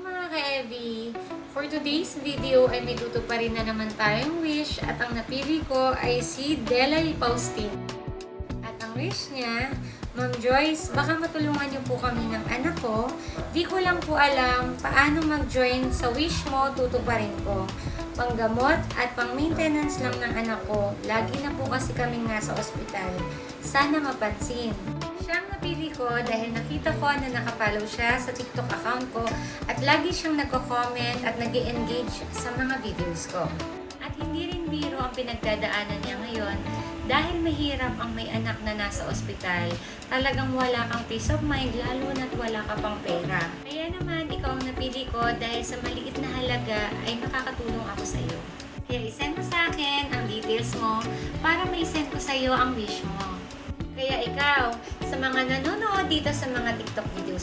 mga ka-Evi! For today's video ay may tutuparin na naman tayong wish at ang napili ko ay si Delay Faustin. At ang wish niya, Ma'am Joyce, baka matulungan niyo po kami ng anak ko. Di ko lang po alam paano mag-join sa wish mo, tutuparin ko. Panggamot at pang-maintenance lang ng anak ko. Lagi na po kasi kaming nasa ospital. Sana mapansin. Siyang napili ko dahil nakita ko na nakapollow siya sa TikTok account ko at lagi siyang nagko-comment at nag-engage sa mga videos ko. At hindi rin biro ang pinagdadaanan niya ngayon dahil mahirap ang may anak na nasa ospital. Talagang wala kang peace of mind lalo na't wala ka pang pera. Kaya naman ikaw ang napili ko dahil sa maliit na halaga ay makakatulong ako sa iyo. Kaya isend mo sa akin ang details mo para may-send ko sa iyo ang wish mo. Kaya ikaw, sa mga nanonood dito sa mga TikTok videos